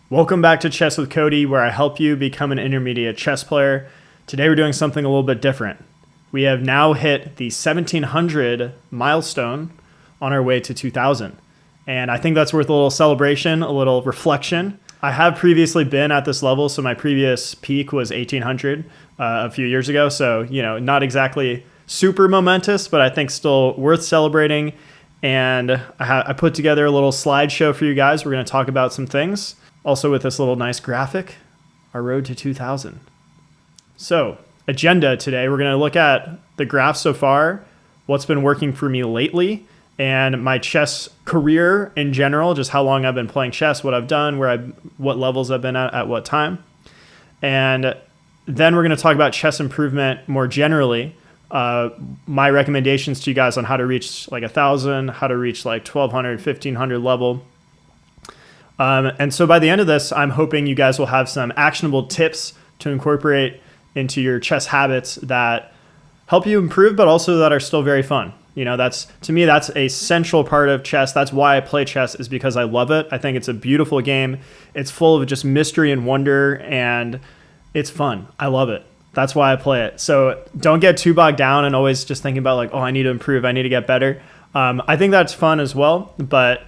Welcome back to Chess with Cody, where I help you become an intermediate chess player. Today we're doing something a little bit different. We have now hit the 1700 milestone on our way to 2000. And I think that's worth a little celebration, a little reflection. I have previously been at this level, so my previous peak was 1800 a few years ago. So, not exactly super momentous, but I think still worth celebrating. And I put together a little slideshow for you guys. We're going to talk about some things. Also with this little nice graphic, our road to 2000. So, agenda today, we're going to look at the graph so far, what's been working for me lately, and my chess career in general, just how long I've been playing chess, what I've done, what levels I've been at what time. And then we're going to talk about chess improvement more generally, my recommendations to you guys on how to reach like 1,000, how to reach like 1,200, 1,500 level. And so by the end of this, I'm hoping you guys will have some actionable tips to incorporate into your chess habits that help you improve, but also that are still very fun. To me, that's a central part of chess. That's why I play chess, is because I love it. I think it's a beautiful game. It's full of just mystery and wonder, and it's fun. I love it. That's why I play it. So don't get too bogged down and always just thinking about like, oh, I need to improve. I need to get better. I think that's fun as well, but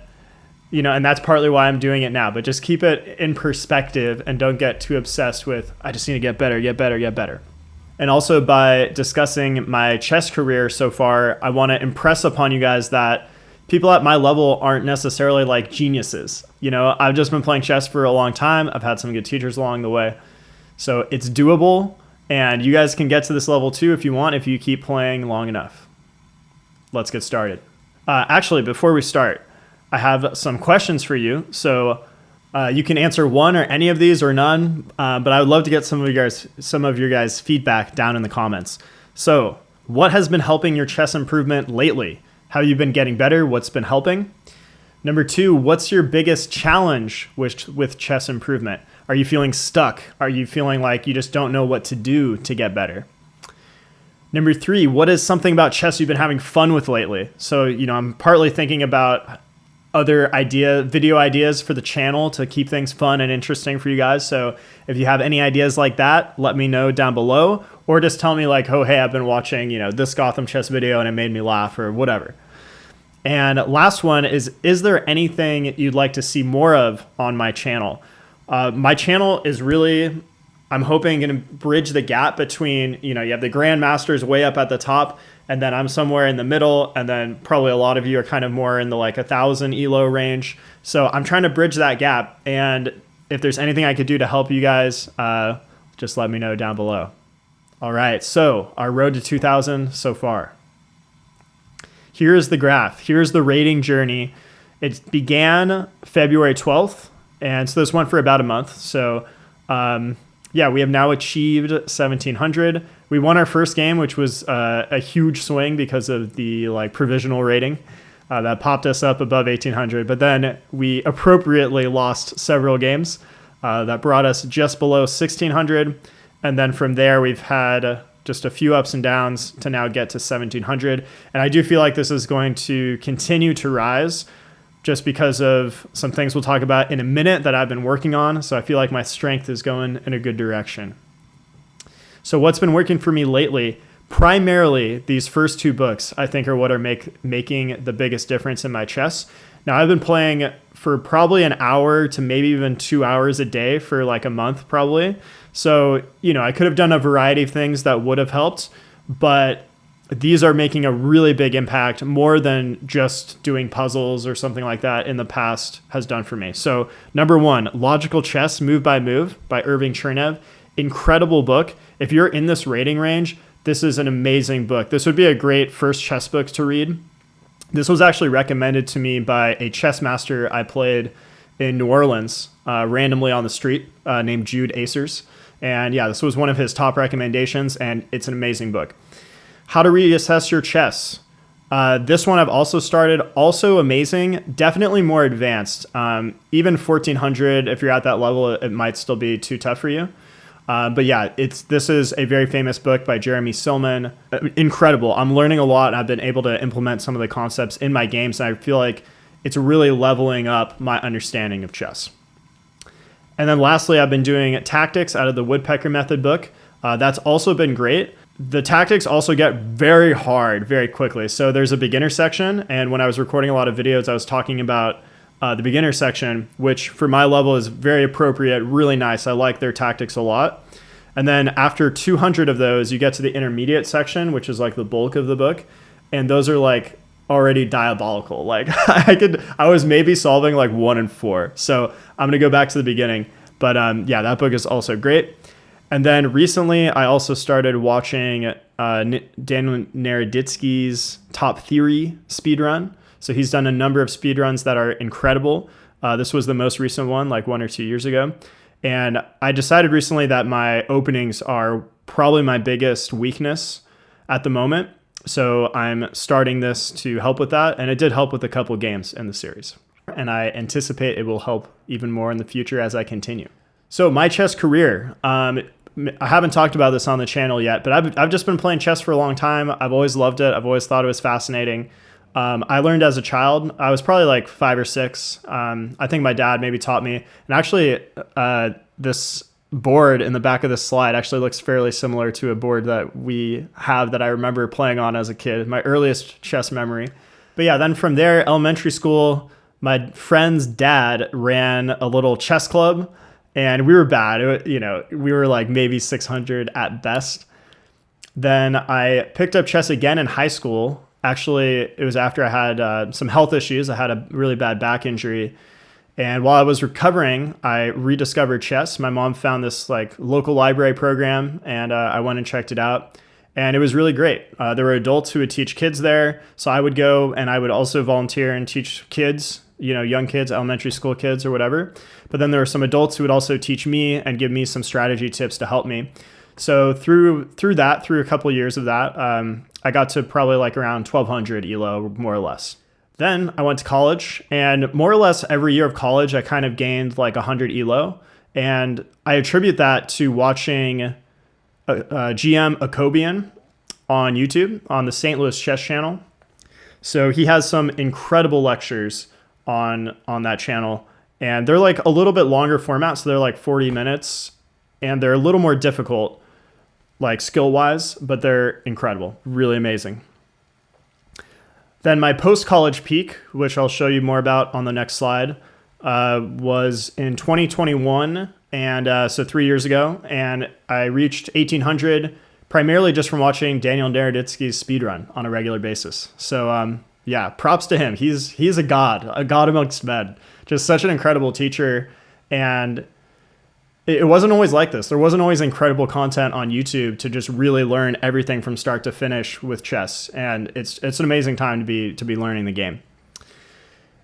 and that's partly why I'm doing it now, but just keep it in perspective and don't get too obsessed with, I just need to get better, get better, get better. And also by discussing my chess career so far, I want to impress upon you guys that people at my level aren't necessarily like geniuses. I've just been playing chess for a long time. I've had some good teachers along the way. So it's doable, and you guys can get to this level too if you want, if you keep playing long enough. Let's get started. Actually, before we start, I have some questions for you. So you can answer one or any of these or none, but I would love to get some of your guys' feedback down in the comments. So what has been helping your chess improvement lately? How have you been getting better? What's been helping? Number 2, what's your biggest challenge with chess improvement? Are you feeling stuck? Are you feeling like you just don't know what to do to get better? Number 3, what is something about chess you've been having fun with lately? So, I'm partly thinking about other video ideas for the channel to keep things fun and interesting for you guys. So if you have any ideas like that, let me know down below, or just tell me like, oh, hey, I've been watching, this Gotham chess video and it made me laugh or whatever. And last one is there anything you'd like to see more of on my channel? My channel is really, I'm hoping, going to bridge the gap between, you have the grandmasters way up at the top, and then I'm somewhere in the middle, and then probably a lot of you are kind of more in the like 1,000 ELO range. So I'm trying to bridge that gap, and if there's anything I could do to help you guys, just let me know down below. All right, so our road to 2,000 so far. Here's the graph. Here's the rating journey. It began February 12th, and so this went for about a month. So we have now achieved 1,700. We won our first game, which was a huge swing because of the provisional rating that popped us up above 1,800. But then we appropriately lost several games that brought us just below 1,600. And then from there, we've had just a few ups and downs to now get to 1,700. And I do feel like this is going to continue to rise, just because of some things we'll talk about in a minute that I've been working on. So I feel like my strength is going in a good direction. So what's been working for me lately? Primarily, these first 2 books, I think, are what are making the biggest difference in my chess. Now, I've been playing for probably an hour to maybe even 2 hours a day for like a month, probably. So, I could have done a variety of things that would have helped, but these are making a really big impact, more than just doing puzzles or something like that in the past has done for me. So number 1, Logical Chess Move by Move by Irving Chernev. Incredible book. If you're in this rating range, this is an amazing book. This would be a great first chess book to read. This was actually recommended to me by a chess master I played in New Orleans, randomly on the street, named Jude Acers. And this was one of his top recommendations, and it's an amazing book. How to Reassess Your Chess. This one I've also started, also amazing, definitely more advanced. Even 1,400, if you're at that level, it might still be too tough for you. This is a very famous book by Jeremy Silman. Incredible. I'm learning a lot, and I've been able to implement some of the concepts in my games, and I feel like it's really leveling up my understanding of chess. And then lastly, I've been doing tactics out of the Woodpecker Method book. That's also been great. The tactics also get very hard very quickly. So there's a beginner section. And when I was recording a lot of videos, I was talking about the beginner section, which for my level is very appropriate, really nice. I like their tactics a lot. And then after 200 of those, you get to the intermediate section, which is like the bulk of the book. And those are like already diabolical. Like I was maybe solving like 1 in 4. So I'm going to go back to the beginning. But yeah, that book is also great. And then recently, I also started watching Daniel Naroditsky's Top Theory speedrun. So he's done a number of speedruns that are incredible. This was the most recent one, like 1 or 2 years ago. And I decided recently that my openings are probably my biggest weakness at the moment. So I'm starting this to help with that. And it did help with a couple games in the series. And I anticipate it will help even more in the future as I continue. So my chess career, I haven't talked about this on the channel yet, but I've just been playing chess for a long time. I've always loved it. I've always thought it was fascinating. I learned as a child. I was probably like 5 or 6. I think my dad maybe taught me. And actually, this board in the back of this slide actually looks fairly similar to a board that we have that I remember playing on as a kid, my earliest chess memory. But yeah, then from there, elementary school, my friend's dad ran a little chess club. And we were bad. We were like maybe 600 at best. Then I picked up chess again in high school. Actually, it was after I had some health issues. I had a really bad back injury. And while I was recovering, I rediscovered chess. My mom found this like local library program, and I went and checked it out. And it was really great. There were adults who would teach kids there. So I would go and I would also volunteer and teach kids, young kids, elementary school kids or whatever. But then there were some adults who would also teach me and give me some strategy tips to help me. So through a couple of years of that, I got to probably like around 1200 ELO, more or less. Then I went to college, and more or less every year of college, I kind of gained like 100 ELO. And I attribute that to watching GM Akobian on YouTube on the St. Louis Chess Channel. So he has some incredible lectures on that channel. And they're like a little bit longer format, so they're like 40 minutes, and they're a little more difficult, like skill-wise, but they're incredible, really amazing. Then my post-college peak, which I'll show you more about on the next slide, was in 2021, and so 3 years ago, and I reached 1800 primarily just from watching Daniel Naroditsky's speedrun on a regular basis. So yeah, props to him. He's a god amongst men. Just such an incredible teacher. And it wasn't always like this. There wasn't always incredible content on YouTube to just really learn everything from start to finish with chess. And it's an amazing time to be learning the game.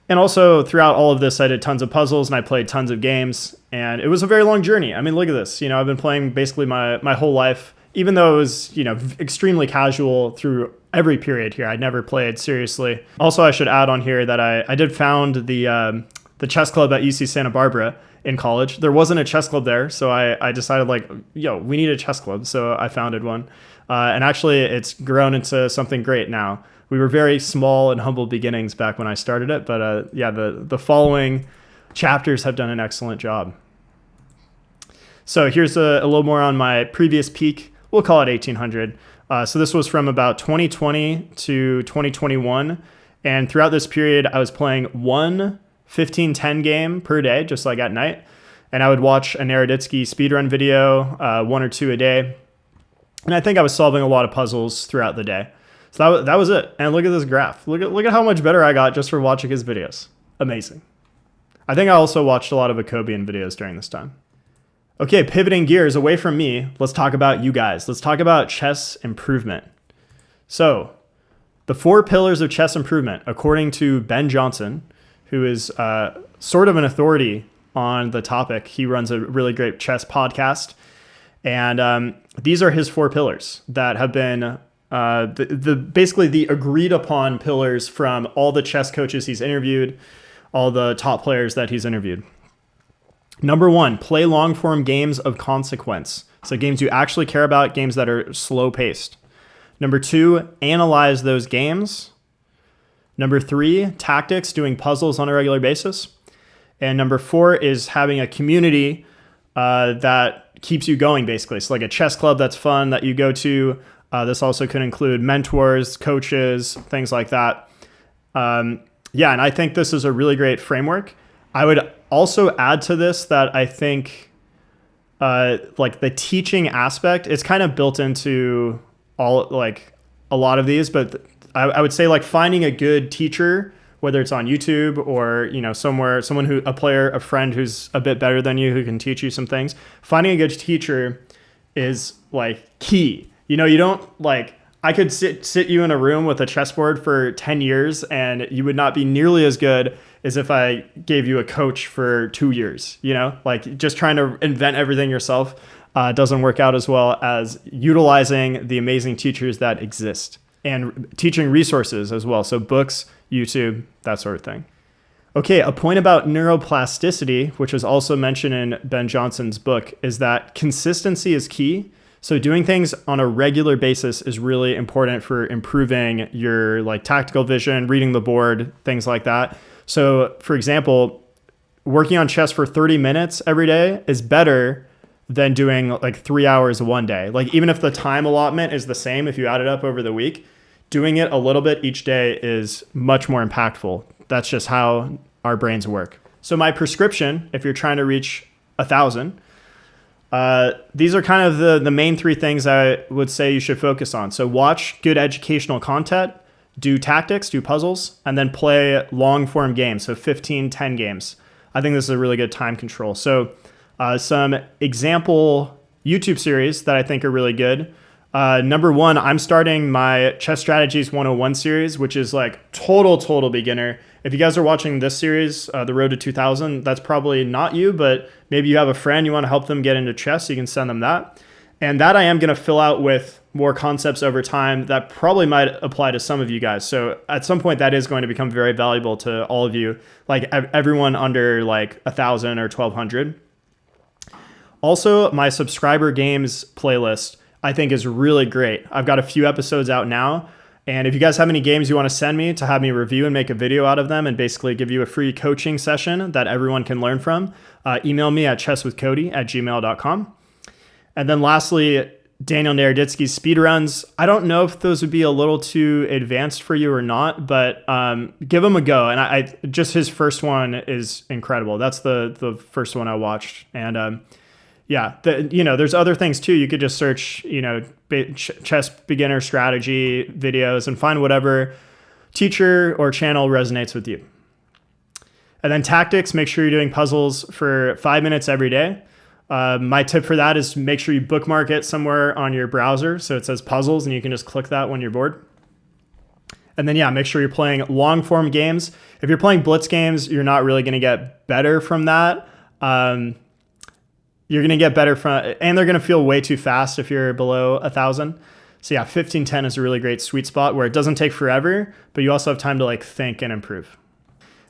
And also throughout all of this, I did tons of puzzles and I played tons of games, and it was a very long journey. I mean, look at this. I've been playing basically my whole life, even though it was, extremely casual through every period here. I'd never played seriously. Also, I should add on here that I did found the chess club at UC Santa Barbara in college. There wasn't a chess club there, so I decided we need a chess club. So I founded one. And actually, it's grown into something great now. We were very small and humble beginnings back when I started it, but yeah, the following chapters have done an excellent job. So here's a little more on my previous peak. We'll call it 1800. So this was from about 2020 to 2021. And throughout this period, I was playing one 15-10 game per day, just like at night. And I would watch a Naroditsky speedrun video, 1 or 2 a day. And I think I was solving a lot of puzzles throughout the day. So that was it. And look at this graph. Look at how much better I got just from watching his videos. Amazing. I think I also watched a lot of Akobian videos during this time. Okay, pivoting gears away from me, let's talk about you guys. Let's talk about chess improvement. So, the 4 pillars of chess improvement, according to Ben Johnson, who is sort of an authority on the topic. He runs a really great chess podcast. And these are his 4 pillars that have been basically the agreed upon pillars from all the chess coaches he's interviewed, all the top players that he's interviewed. Number 1, play long form games of consequence. So games you actually care about, games that are slow paced. Number 2, analyze those games. Number 3, tactics, doing puzzles on a regular basis. And number 4 is having a community that keeps you going, basically. So like a chess club that's fun that you go to. This also could include mentors, coaches, things like that. And I think this is a really great framework. I would also add to this that I think like the teaching aspect is kind of built into all, like a lot of these, but I would say like finding a good teacher, whether it's on YouTube or, somewhere, a friend who's a bit better than you, who can teach you some things. Finding a good teacher is like key. You don't I could sit you in a room with a chessboard for 10 years and you would not be nearly as good as if I gave you a coach for 2 years, like just trying to invent everything yourself doesn't work out as well as utilizing the amazing teachers that exist and teaching resources as well. So books, YouTube, that sort of thing. Okay, a point about neuroplasticity, which was also mentioned in Ben Johnson's book, is that consistency is key. So doing things on a regular basis is really important for improving your tactical vision, reading the board, things like that. So for example, working on chess for 30 minutes every day is better than doing 3 hours one day. Even if the time allotment is the same, if you add it up over the week, doing it a little bit each day is much more impactful. That's just how our brains work. So my prescription, if you're trying to reach 1,000, these are kind of the main 3 things I would say you should focus on. So watch good educational content, do tactics, do puzzles, and then play long form games. So 15, 10 games. I think this is a really good time control. So some example YouTube series that I think are really good. Number 1, I'm starting my Chess Strategies 101 series, which is total beginner. If you guys are watching this series, The Road to 2000, that's probably not you, but maybe you have a friend, you want to help them get into chess, you can send them that. And that I am going to fill out with more concepts over time that probably might apply to some of you guys. So at some point that is going to become very valuable to all of you, everyone under 1,000 or 1,200. Also, my subscriber games playlist I think is really great. I've got a few episodes out now. And if you guys have any games you want to send me to have me review and make a video out of them and basically give you a free coaching session that everyone can learn from, email me at chesswithcody@gmail.com. And then lastly, Daniel Naroditsky's speedruns. I don't know if those would be a little too advanced for you or not, but give them a go. And I just his first one is incredible. That's the first one I watched. And there's other things too. You could just search, chess beginner strategy videos and find whatever teacher or channel resonates with you. And then tactics, make sure you're doing puzzles for 5 minutes every day. My tip for that is make sure you bookmark it somewhere on your browser. So it says puzzles and you can just click that when you're bored. And then, make sure you're playing long form games. If you're playing blitz games, you're not really going to get better from that. You're going to get better and they're going to feel way too fast if you're below 1,000. So 15-10 is a really great sweet spot where it doesn't take forever, but you also have time to think and improve.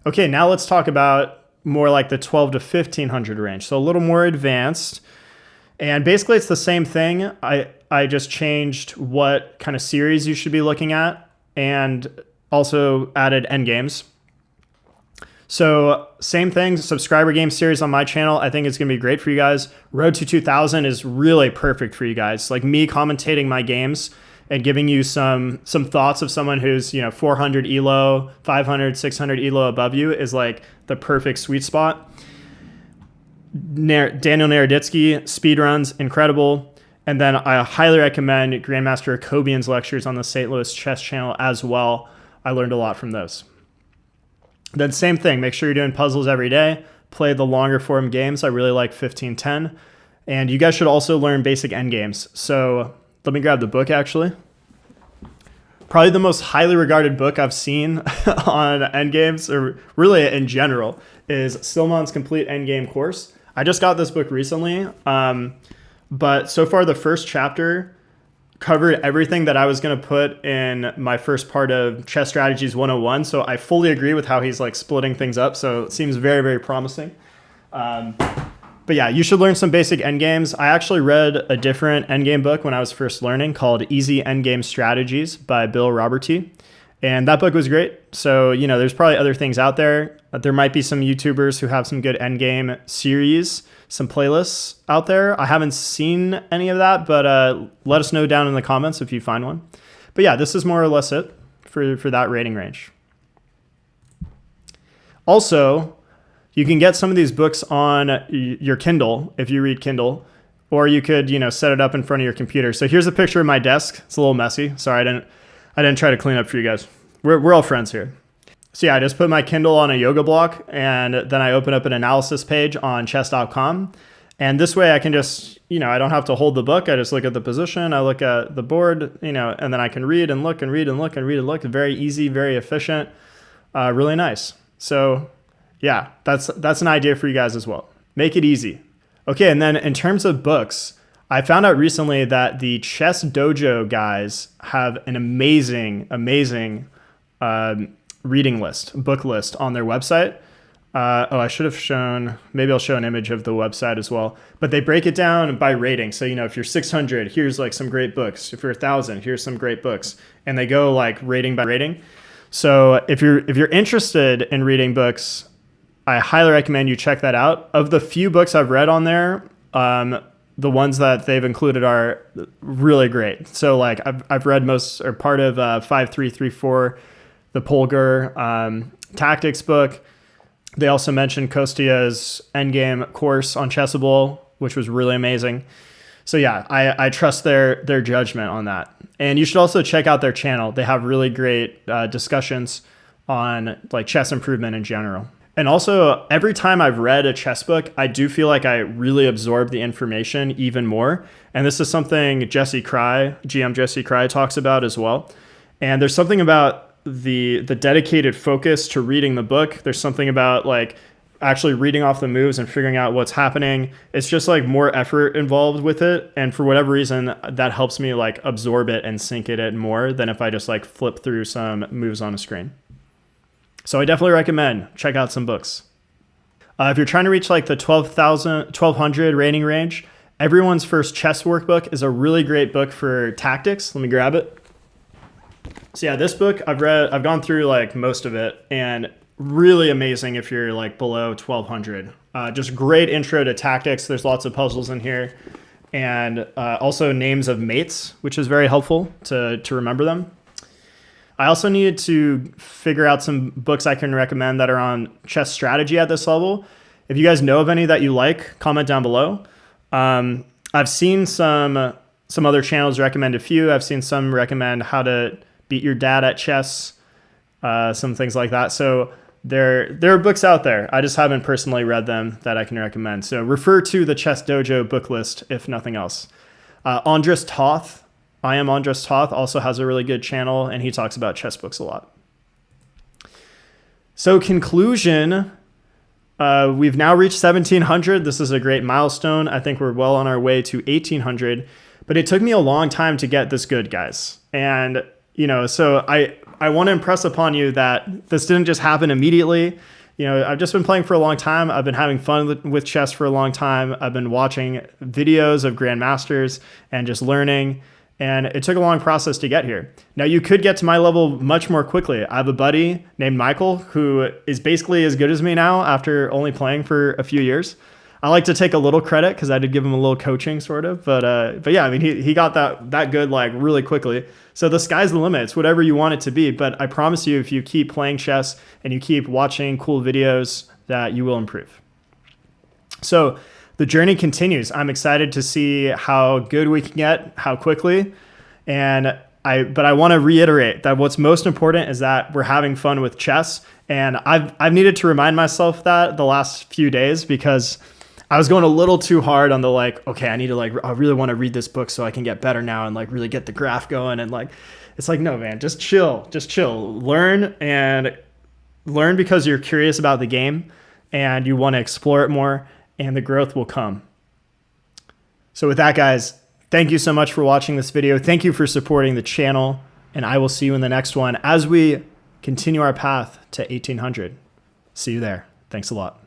Okay, now let's talk about more the 12 to 1,500 range. So a little more advanced. And basically it's the same thing. I just changed what kind of series you should be looking at and also added endgames. So same thing, subscriber game series on my channel. I think it's going to be great for you guys. Road to 2000 is really perfect for you guys. Me commentating my games and giving you some thoughts of someone who's 400 elo, 500, 600 elo above you is the perfect sweet spot. Daniel Naroditsky, speedruns, incredible. And then I highly recommend Grandmaster Akobian's lectures on the St. Louis Chess Channel as well. I learned a lot from those. Then same thing, make sure you're doing puzzles every day. Play the longer form games. I really like 15-10. And you guys should also learn basic endgames. So let me grab the book actually. Probably the most highly regarded book I've seen on endgames, or really in general, is Stillman's Complete Endgame Course. I just got this book recently, but so far the first chapter covered everything that I was going to put in my first part of Chess Strategies 101. So I fully agree with how he's splitting things up. So it seems very, very promising. But you should learn some basic endgames. I actually read a different endgame book when I was first learning called Easy Endgame Strategies by Bill Roberty. And that book was great. So, you know, there's probably other things out there. There might be some YouTubers who have some good endgame series, some playlists out there. I haven't seen any of that, but let us know down in the comments if you find one. But yeah, this is more or less it for that rating range. Also, you can get some of these books on your Kindle if you read Kindle, or you could, you know, set it up in front of your computer. So here's a picture of my desk. It's a little messy. Sorry, I didn't try to clean up for you guys. We're all friends here. So yeah, I just put my Kindle on a yoga block, and then I open up an analysis page on chess.com. And this way I can just, you know, I don't have to hold the book. I just look at the position. I look at the board, you know, and then I can read and look and read and look and read and look. Very easy, very efficient, really nice. So yeah, that's an idea for you guys as well. Make it easy. Okay, and then in terms of books, I found out recently that the Chess Dojo guys have an amazing reading list, book list on their website. I should have shown, maybe I'll show an image of the website as well, but they break it down by rating. So, you know, if you're 600, here's like some great books. If you're 1,000, here's some great books. And they go like rating by rating. So if you're interested in reading books, I highly recommend you check that out. Of the few books I've read on there, the ones that they've included are really great. So like I've read most or part of 5334, the Polgar tactics book. They also mentioned Kostia's endgame course on Chessable, which was really amazing. So yeah, I trust their judgment on that. And you should also check out their channel. They have really great discussions on like chess improvement in general. And also, every time I've read a chess book, I do feel like I really absorb the information even more. And this is something GM Jesse Cry talks about as well. And there's something about the dedicated focus to reading the book. There's something about like actually reading off the moves and figuring out what's happening. It's just like more effort involved with it. And for whatever reason, that helps me like absorb it and sink it in more than if I just like flip through some moves on a screen. So I definitely recommend check out some books. If you're trying to reach like the 1200 rating range, Everyone's First Chess Workbook is a really great book for tactics. Let me grab it. So yeah, this book I've gone through like most of it, and really amazing if you're like below 1200. Just great intro to tactics. There's lots of puzzles in here, and also names of mates, which is very helpful to remember them. I also needed to figure out some books I can recommend that are on chess strategy at this level. If you guys know of any that you like, comment down below. I've seen some other channels recommend a few. I've seen some recommend how to beat your dad at chess, some things like that. So there are books out there. I just haven't personally read them that I can recommend. So refer to the Chess Dojo book list if nothing else. Andres Toth. I am Andres Toth, also has a really good channel, and he talks about chess books a lot. So conclusion, we've now reached 1700. This is a great milestone. I think we're well on our way to 1800, but it took me a long time to get this good, guys. And, you know, so I want to impress upon you that this didn't just happen immediately. You know, I've just been playing for a long time. I've been having fun with chess for a long time. I've been watching videos of grandmasters and just learning. And it took a long process to get here. Now, you could get to my level much more quickly. I have a buddy named Michael who is basically as good as me now after only playing for a few years. I like to take a little credit because I did give him a little coaching sort of. But yeah, I mean, he got that good like really quickly. So the sky's the limit. It's whatever you want it to be. But I promise you, if you keep playing chess and you keep watching cool videos, that you will improve. So the journey continues. I'm excited to see how good we can get, how quickly. But I want to reiterate that what's most important is that we're having fun with chess. And I've needed to remind myself that the last few days, because I was going a little too hard on the like, okay, I really want to read this book so I can get better now and like really get the graph going. And like, it's like, no, man, just chill. Learn because you're curious about the game and you want to explore it more, and the growth will come. So with that, guys, thank you so much for watching this video. Thank you for supporting the channel, and I will see you in the next one as we continue our path to 1800. See you there. Thanks a lot.